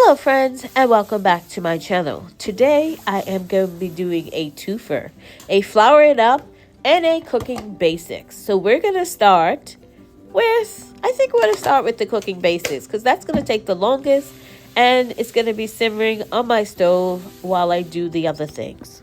Hello friends and welcome back to my channel. Today I am going to be doing a twofer, a flour it up and a cooking basics. So we're going to start with, I think we're going to start with the cooking basics because that's going to take the longest and it's going to be simmering on my stove while I do the other things.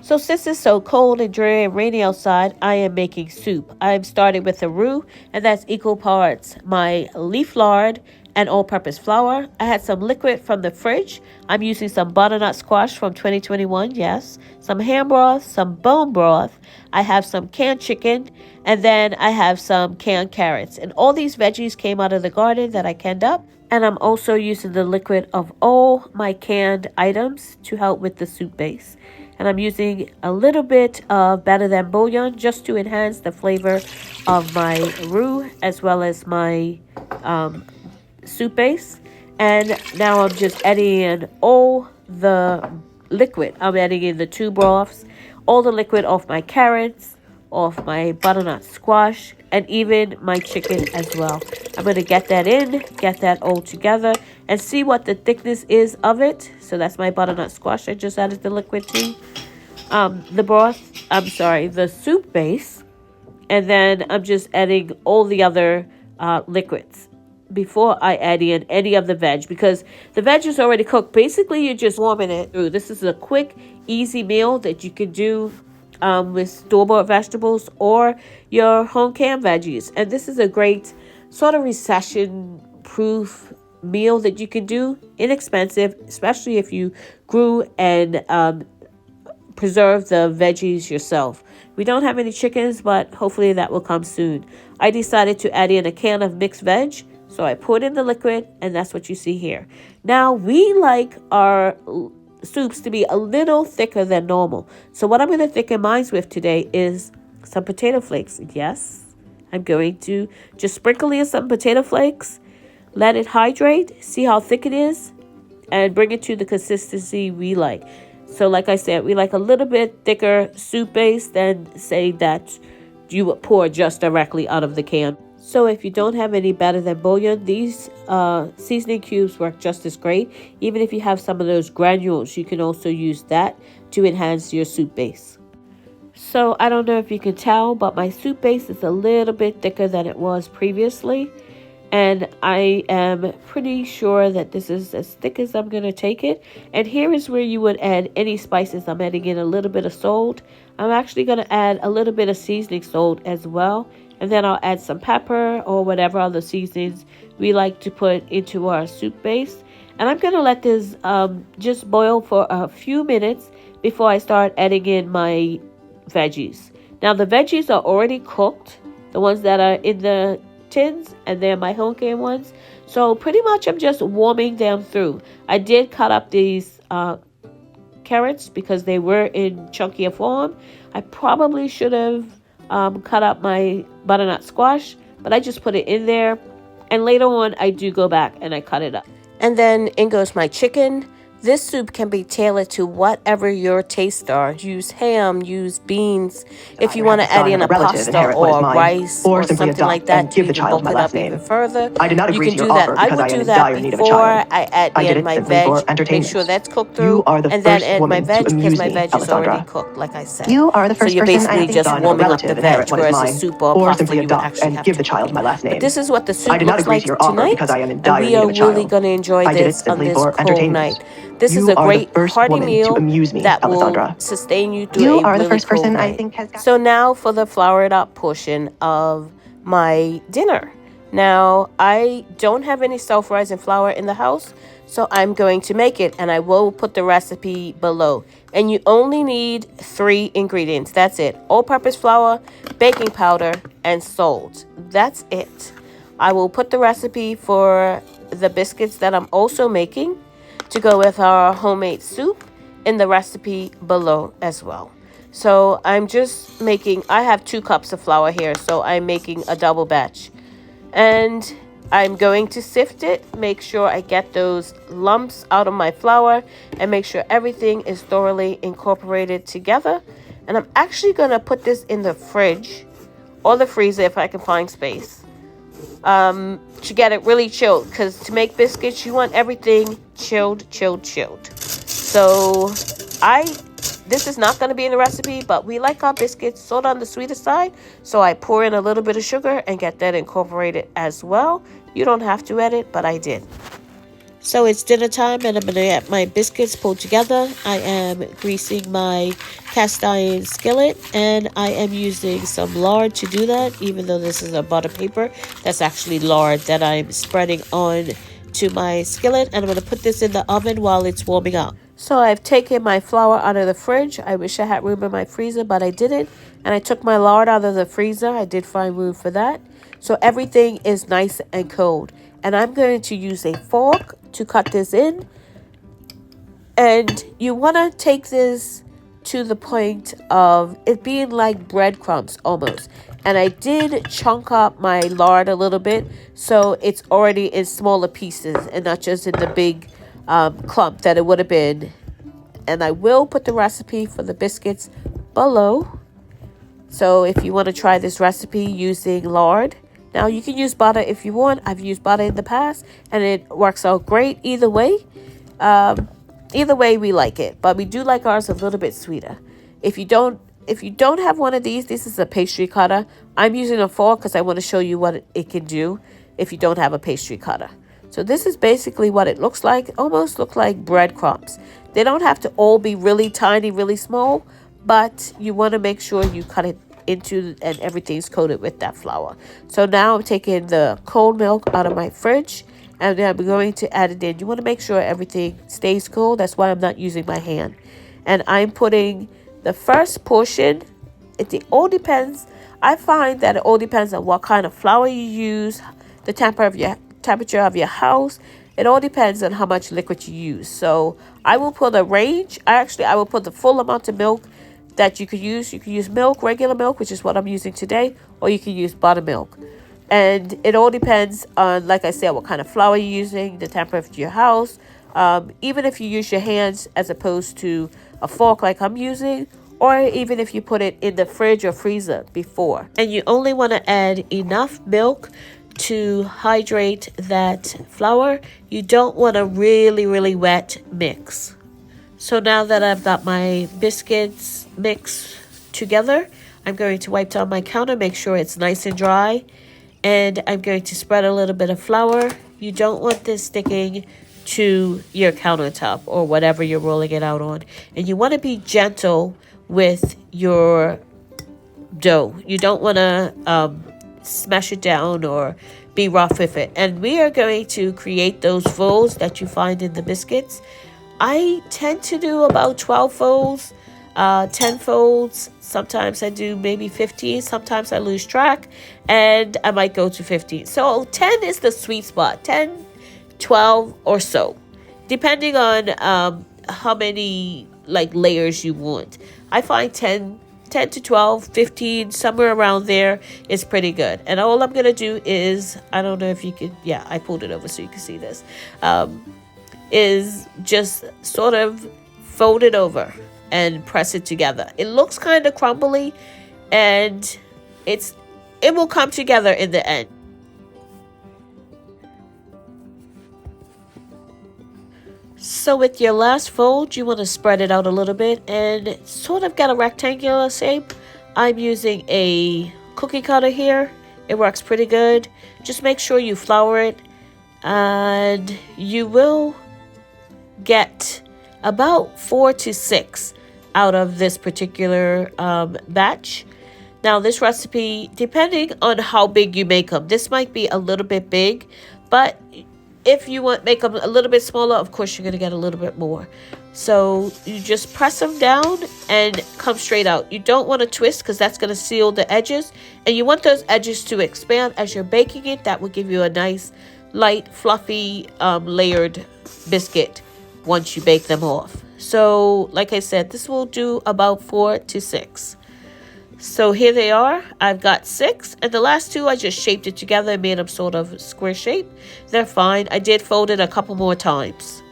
So since it's so cold and dreary and rainy outside, I am making soup. I'm starting with a roux, and that's equal parts my leaf lard and all-purpose flour. I had some liquid from the fridge. I'm using some butternut squash from 2021, yes. Some ham broth, some bone broth. I have some canned chicken, and then I have some canned carrots. And all these veggies came out of the garden that I canned up. And I'm also using the liquid of all my canned items to help with the soup base. And I'm using a little bit of better than bouillon just to enhance the flavor of my roux as well as my soup base. And now I'm just adding in all the liquid. I'm adding in the two broths, all the liquid off my carrots, off my butternut squash, and even my chicken as well. I'm going to get that in, get that all together, and see what the thickness is of it. So that's my butternut squash. I just added the liquid to the soup base. And then I'm just adding all the other liquids before I add in any of the veg, because the veg is already cooked. Basically, you're just warming it through. This is a quick, easy meal that you can do with store-bought vegetables or your home canned veggies. And this is a great sort of recession-proof meal that you can do, inexpensive, especially if you grew and preserve the veggies yourself. We don't have any chickens, but hopefully that will come soon. I decided to add in a can of mixed veg, so I put in the liquid, and that's what you see here. Now, we like our soups to be a little thicker than normal. So what I'm going to thicken mine with today is some potato flakes. Yes, I'm going to just sprinkle in some potato flakes, let it hydrate, see how thick it is, and bring it to the consistency we like. So like I said, we like a little bit thicker soup base than say that you would pour just directly out of the can. So if you don't have any better than bouillon, these seasoning cubes work just as great. Even if you have some of those granules, you can also use that to enhance your soup base. So I don't know if you can tell, but my soup base is a little bit thicker than it was previously. And I am pretty sure that this is as thick as I'm going to take it. And here is where you would add any spices. I'm adding in a little bit of salt. I'm actually going to add a little bit of seasoning salt as well. And then I'll add some pepper or whatever other seasonings we like to put into our soup base. And I'm going to let this just boil for a few minutes before I start adding in my veggies. Now the veggies are already cooked, the ones that are in the tins, and they're my home canned ones. So pretty much I'm just warming them through. I did cut up these carrots because they were in chunkier form. I probably should have cut up my butternut squash, but I just put it in there, and later on I do go back and I cut it up. And then in goes my chicken. This soup can be tailored to whatever your tastes are. Use ham, use beans. If you want to add in a pasta or rice or something like that to even bulk it up even further, you can do that. I would do that before I add in my veg. Make sure that's cooked through, and then add my veg because my veg is already cooked, like I said. You are the first so you're basically just warming up the veg, whereas a soup or pasta you would actually have to cook. But this is what the soup looks like tonight, and we are really going to enjoy this on this cold night. This is a great hearty meal that will sustain you through a really cold night. So now for the flour it up portion of my dinner. Now, I don't have any self-rising flour in the house, so I'm going to make it, and I will put the recipe below. And you only need 3 ingredients. That's it. All-purpose flour, baking powder, and salt. That's it. I will put the recipe for the biscuits that I'm also making to go with our homemade soup in the recipe below as well. So I'm just making, I have 2 cups of flour here, so I'm making a double batch. And I'm going to sift it, make sure I get those lumps out of my flour, and make sure everything is thoroughly incorporated together. And I'm actually going to put this in the fridge or the freezer if I can find space to get it really chilled, because to make biscuits you want everything chilled. So this is not going to be in the recipe, but we like our biscuits sort of on the sweeter side. So I pour in a little bit of sugar and get that incorporated as well. You don't have to add it, but I did. So it's dinner time and I'm going to get my biscuits pulled together. I am greasing my cast iron skillet and I am using some lard to do that, even though this is a butter paper. That's actually lard that I'm spreading on to my skillet, and I'm going to put this in the oven while it's warming up. So I've taken my flour out of the fridge. I wish I had room in my freezer, but I didn't. And I took my lard out of the freezer. I did find room for that. So everything is nice and cold. And I'm going to use a fork to cut this in. And you want to take this to the point of it being like breadcrumbs almost. And I did chunk up my lard a little bit so it's already in smaller pieces and not just in the big clump that it would have been. And I will put the recipe for the biscuits below. So if you want to try this recipe using lard, now you can use butter if you want. I've used butter in the past and it works out great either way. Either way we like it, but we do like ours a little bit sweeter. If you don't have one of these, this is a pastry cutter. I'm using a fork because I want to show you what it can do if you don't have a pastry cutter. So this is basically what it looks like. Almost look like breadcrumbs. They don't have to all be really tiny, really small, but you want to make sure you cut it into and everything's coated with that flour. So now I'm taking the cold milk out of my fridge and I'm going to add it in. You want to make sure everything stays cold. That's why I'm not using my hand. And I'm putting the first portion. It all depends. I find that it all depends on what kind of flour you use, the temperature of your house. It all depends on how much liquid you use. So I will put a range. I will put the full amount of milk that you could use. You can use milk, regular milk, which is what I'm using today, or you can use buttermilk. And it all depends on, like I said, what kind of flour you're using, the temperature of your house. Even if you use your hands as opposed to a fork like I'm using, or even if you put it in the fridge or freezer before. And you only want to add enough milk to hydrate that flour. You don't want a really, really wet mix. So now that I've got my biscuits mixed together, I'm going to wipe down my counter, make sure it's nice and dry. And I'm going to spread a little bit of flour. You don't want this sticking to your countertop or whatever you're rolling it out on. And you want to be gentle with your dough. You don't want to smash it down or be rough with it. And we are going to create those folds that you find in the biscuits. I tend to do about 12 folds, 10 folds. Sometimes I do maybe 15. Sometimes I lose track and I might go to 15. So 10 is the sweet spot. 10, 12 or so, depending on how many layers you want. I find 10 to 12, 15, somewhere around there is pretty good. And all I'm going to do is, I don't know if you can, yeah, I pulled it over so you can see this, is just sort of fold it over and press it together. It looks kind of crumbly and it will come together in the end. So with your last fold, you want to spread it out a little bit and sort of get a rectangular shape. I'm using a cookie cutter here. It works pretty good. Just make sure you flour it and you will get about 4 to 6 out of this particular batch. Now this recipe, depending on how big you make them, this might be a little bit big, but if you want to make them a little bit smaller, of course you're going to get a little bit more. So you just press them down and come straight out. You don't want to twist because that's going to seal the edges. And you want those edges to expand as you're baking it. That will give you a nice, light, fluffy, layered biscuit once you bake them off. So like I said, this will do about 4 to 6. So here they are. I've got 6, and the last 2 I just shaped it together and made them sort of square shape. They're fine. I did fold it a couple more times.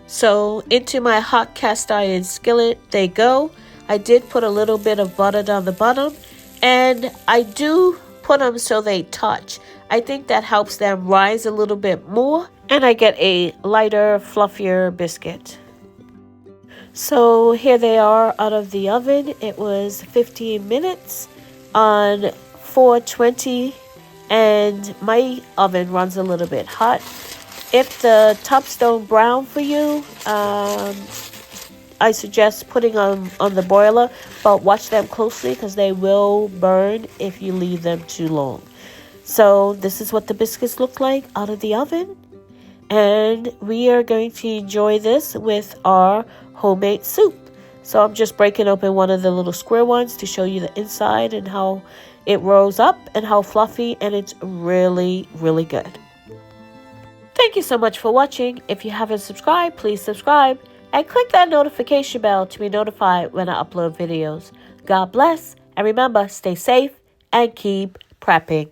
So into my hot cast iron skillet they go. I did put a little bit of butter down the bottom, and I do put them so they touch. I think that helps them rise a little bit more, and I get a lighter, fluffier biscuit. So here they are out of the oven. It was 15 minutes on 420, and my oven runs a little bit hot. If the tops don't brown for you, I suggest putting them on the broiler, but watch them closely because they will burn if you leave them too long. So this is what the biscuits look like out of the oven. And we are going to enjoy this with our homemade soup. So I'm just breaking open one of the little square ones to show you the inside and how it rolls up and how fluffy, and it's really, really good. Thank you so much for watching. If you haven't subscribed, please subscribe and click that notification bell to be notified when I upload videos. God bless, and remember, stay safe and keep prepping.